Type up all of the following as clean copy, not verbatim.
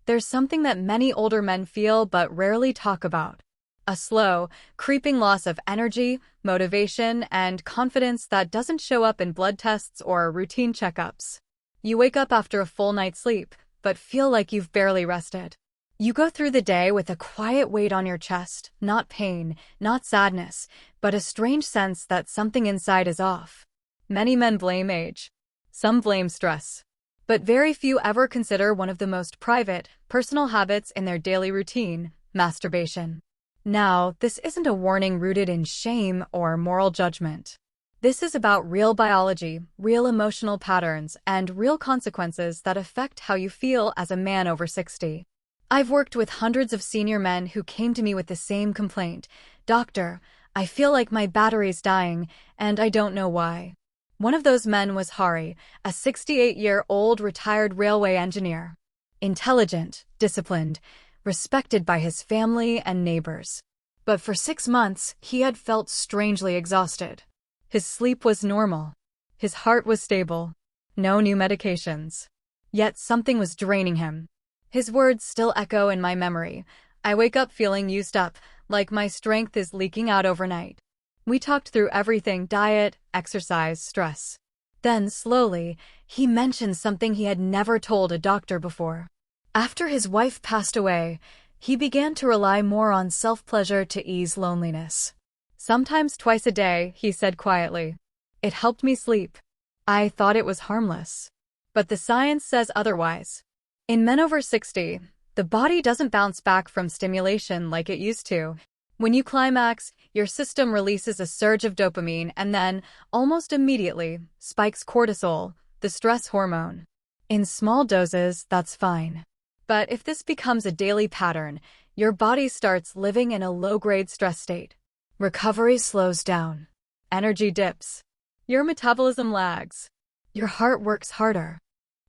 There's something that many older men feel but rarely talk about. A slow, creeping loss of energy, motivation, and confidence that doesn't show up in blood tests or routine checkups. You wake up after a full night's sleep, but feel like you've barely rested. You go through the day with a quiet weight on your chest, not pain, not sadness, but a strange sense that something inside is off. Many men blame age. Some blame stress. But very few ever consider one of the most private, personal habits in their daily routine: masturbation. Now, this isn't a warning rooted in shame or moral judgment. This is about real biology, real emotional patterns, and real consequences that affect how you feel as a man over 60. I've worked with hundreds of senior men who came to me with the same complaint: "Doctor, I feel like my battery's dying, and I don't know why." One of those men was Hari, a 68-year-old retired railway engineer. Intelligent, disciplined, respected by his family and neighbors. But for 6 months, he had felt strangely exhausted. His sleep was normal. His heart was stable. No new medications. Yet something was draining him. His words still echo in my memory. "I wake up feeling used up, like my strength is leaking out overnight." We talked through everything: diet, exercise, stress. Then, slowly, he mentioned something he had never told a doctor before. After his wife passed away, he began to rely more on self-pleasure to ease loneliness. "Sometimes twice a day," he said quietly. "It helped me sleep." I thought it was harmless. But the science says otherwise. In men over 60, the body doesn't bounce back from stimulation like it used to. When you climax, your system releases a surge of dopamine and then, almost immediately, spikes cortisol, the stress hormone. In small doses, that's fine. But if this becomes a daily pattern, your body starts living in a low-grade stress state. Recovery slows down. Energy dips. Your metabolism lags. Your heart works harder.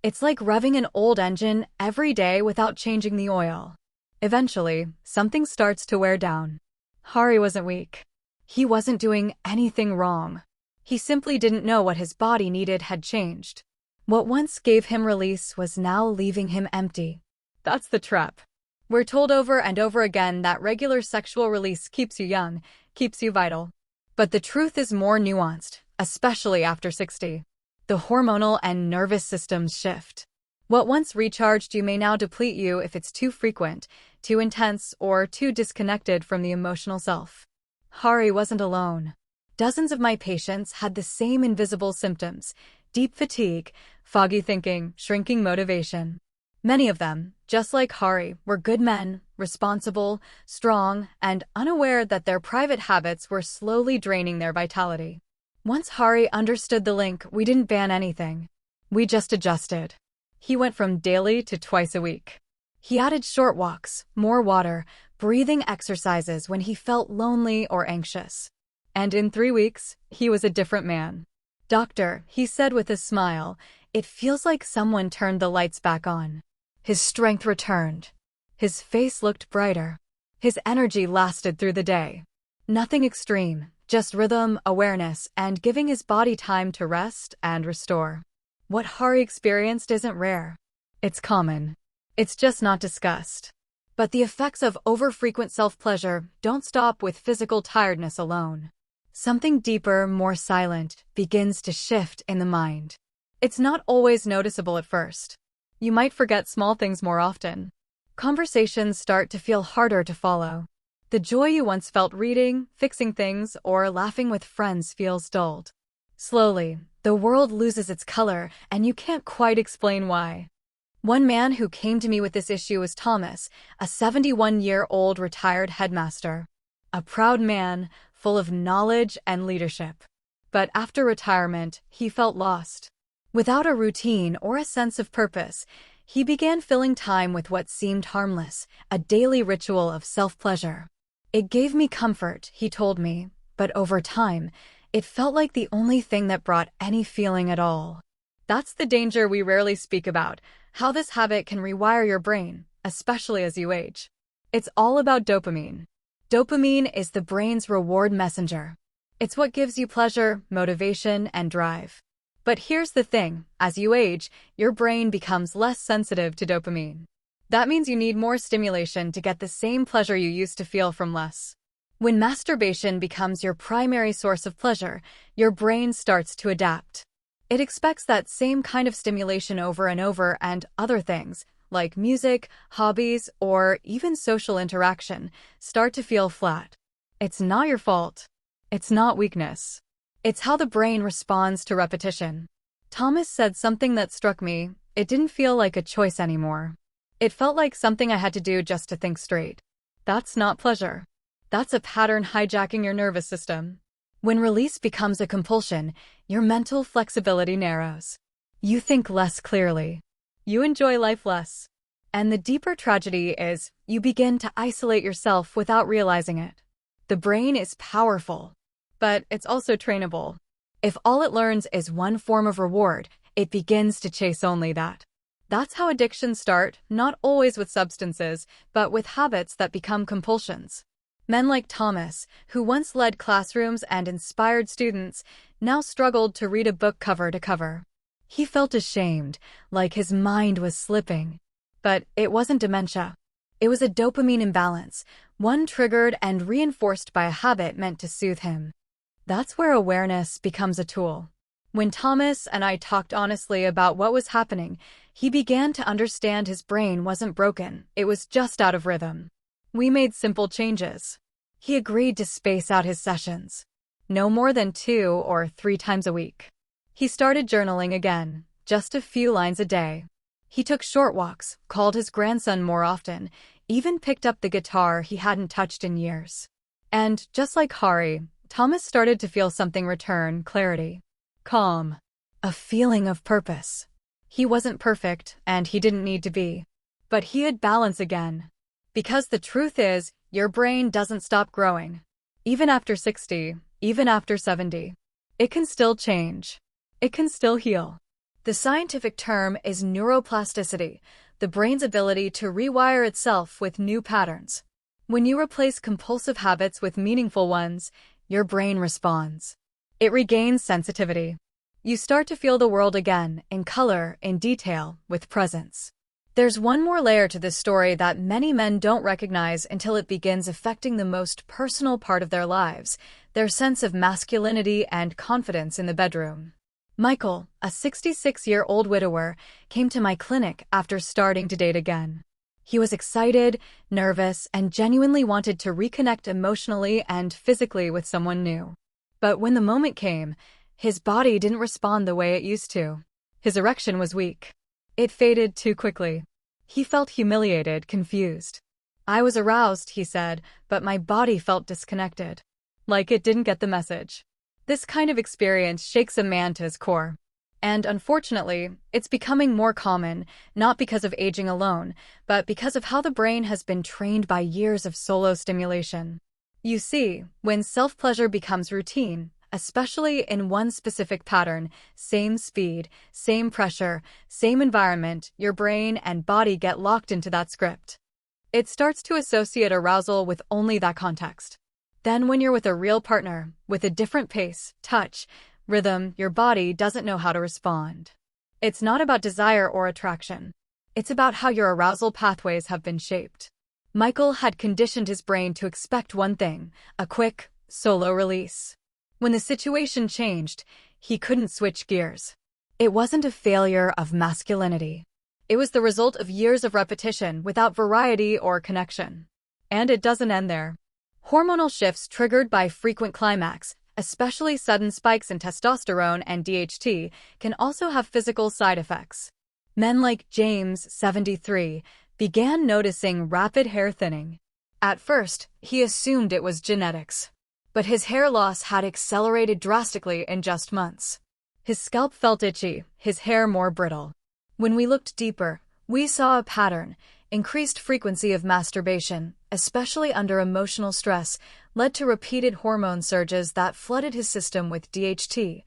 It's like revving an old engine every day without changing the oil. Eventually, something starts to wear down. Hari wasn't weak. He wasn't doing anything wrong. He simply didn't know what his body needed had changed. What once gave him release was now leaving him empty. That's the trap. We're told over and over again that regular sexual release keeps you young, keeps you vital. But the truth is more nuanced, especially after 60. The hormonal and nervous systems shift. What once recharged you may now deplete you if it's too frequent, too intense, or too disconnected from the emotional self. Hari wasn't alone. Dozens of my patients had the same invisible symptoms: deep fatigue, foggy thinking, shrinking motivation. Many of them, just like Hari, were good men, responsible, strong, and unaware that their private habits were slowly draining their vitality. Once Hari understood the link, we didn't ban anything. We just adjusted. He went from daily to twice a week. He added short walks, more water, breathing exercises when he felt lonely or anxious. And in 3 weeks, he was a different man. "Doctor," he said with a smile, "it feels like someone turned the lights back on." His strength returned. His face looked brighter. His energy lasted through the day. Nothing extreme, just rhythm, awareness, and giving his body time to rest and restore. What Hari experienced isn't rare. It's common. It's just not discussed. But the effects of over-frequent self-pleasure don't stop with physical tiredness alone. Something deeper, more silent, begins to shift in the mind. It's not always noticeable at first. You might forget small things more often. Conversations start to feel harder to follow. The joy you once felt reading, fixing things, or laughing with friends feels dulled. Slowly, the world loses its color, and you can't quite explain why. One man who came to me with this issue was Thomas, a 71-year-old retired headmaster. A proud man, full of knowledge and leadership. But after retirement, he felt lost. Without a routine or a sense of purpose, he began filling time with what seemed harmless, a daily ritual of self-pleasure. "It gave me comfort," he told me, "but over time, it felt like the only thing that brought any feeling at all." That's the danger we rarely speak about, how this habit can rewire your brain, especially as you age. It's all about dopamine. Dopamine is the brain's reward messenger. It's what gives you pleasure, motivation, and drive. But here's the thing: as you age, your brain becomes less sensitive to dopamine. That means you need more stimulation to get the same pleasure you used to feel from less. When masturbation becomes your primary source of pleasure, your brain starts to adapt. It expects that same kind of stimulation over and over, and other things, like music, hobbies, or even social interaction, start to feel flat. It's not your fault. It's not weakness. It's how the brain responds to repetition. Thomas said something that struck me. It didn't feel like a choice anymore. It felt like something I had to do just to think straight. That's not pleasure. That's a pattern hijacking your nervous system. When release becomes a compulsion, your mental flexibility narrows. You think less clearly. You enjoy life less. And the deeper tragedy is, you begin to isolate yourself without realizing it. The brain is powerful, but it's also trainable. If all it learns is one form of reward, it begins to chase only that. That's how addictions start, not always with substances, but with habits that become compulsions. Men like Thomas, who once led classrooms and inspired students, now struggled to read a book cover to cover. He felt ashamed, like his mind was slipping. But it wasn't dementia. It was a dopamine imbalance, one triggered and reinforced by a habit meant to soothe him. That's where awareness becomes a tool. When Thomas and I talked honestly about what was happening, he began to understand his brain wasn't broken, it was just out of rhythm. We made simple changes. He agreed to space out his sessions. No more than 2 or 3 times a week. He started journaling again, just a few lines a day. He took short walks, called his grandson more often, even picked up the guitar he hadn't touched in years. And, just like Hari, Thomas started to feel something return: clarity. Calm. A feeling of purpose. He wasn't perfect, and he didn't need to be. But he had balance again. Because the truth is, your brain doesn't stop growing. Even after 60, even after 70. It can still change. It can still heal. The scientific term is neuroplasticity, the brain's ability to rewire itself with new patterns. When you replace compulsive habits with meaningful ones, your brain responds. It regains sensitivity. You start to feel the world again, in color, in detail, with presence. There's one more layer to this story that many men don't recognize until it begins affecting the most personal part of their lives, their sense of masculinity and confidence in the bedroom. Michael, a 66-year-old widower, came to my clinic after starting to date again. He was excited, nervous, and genuinely wanted to reconnect emotionally and physically with someone new. But when the moment came, his body didn't respond the way it used to. His erection was weak. It faded too quickly. He felt humiliated, confused. I was aroused, he said, but my body felt disconnected. Like it didn't get the message. This kind of experience shakes a man to his core. And unfortunately, it's becoming more common, not because of aging alone, but because of how the brain has been trained by years of solo stimulation. You see, when self-pleasure becomes routine, especially in one specific pattern, same speed, same pressure, same environment, your brain and body get locked into that script. It starts to associate arousal with only that context. Then when you're with a real partner, with a different pace, touch, rhythm, your body doesn't know how to respond. It's not about desire or attraction. It's about how your arousal pathways have been shaped. Michael had conditioned his brain to expect one thing: a quick, solo release. When the situation changed, he couldn't switch gears. It wasn't a failure of masculinity. It was the result of years of repetition without variety or connection. And it doesn't end there. Hormonal shifts triggered by frequent climax, especially sudden spikes in testosterone and DHT, can also have physical side effects. Men like James, 73, began noticing rapid hair thinning. At first, he assumed it was genetics. But his hair loss had accelerated drastically in just months. His scalp felt itchy, his hair more brittle. When we looked deeper, we saw a pattern. Increased frequency of masturbation, especially under emotional stress, led to repeated hormone surges that flooded his system with DHT,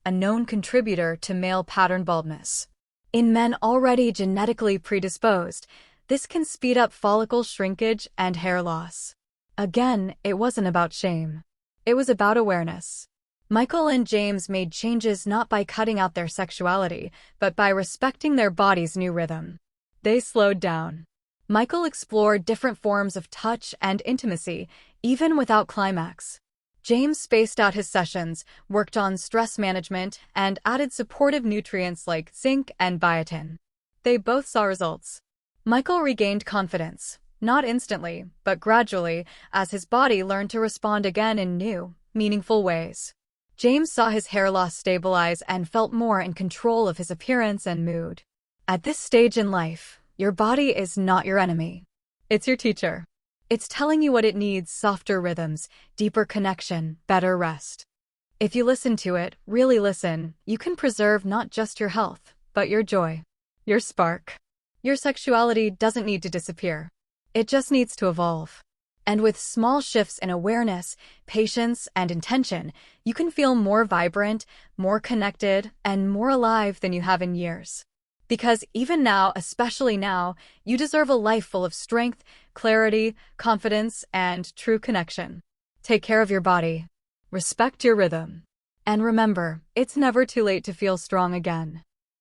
a known contributor to male pattern baldness. In men already genetically predisposed, this can speed up follicle shrinkage and hair loss. Again, it wasn't about shame. It was about awareness. Michael and James made changes not by cutting out their sexuality, but by respecting their body's new rhythm. They slowed down. Michael explored different forms of touch and intimacy, even without climax. James spaced out his sessions, worked on stress management, and added supportive nutrients like zinc and biotin. They both saw results. Michael regained confidence, not instantly, but gradually, as his body learned to respond again in new, meaningful ways. James saw his hair loss stabilize and felt more in control of his appearance and mood. At this stage in life, your body is not your enemy. It's your teacher. It's telling you what it needs: softer rhythms, deeper connection, better rest. If you listen to it, really listen, you can preserve not just your health, but your joy, your spark. Your sexuality doesn't need to disappear. It just needs to evolve. And with small shifts in awareness, patience, and intention, you can feel more vibrant, more connected, and more alive than you have in years. Because even now, especially now, you deserve a life full of strength, clarity, confidence, and true connection. Take care of your body. Respect your rhythm. And remember, it's never too late to feel strong again.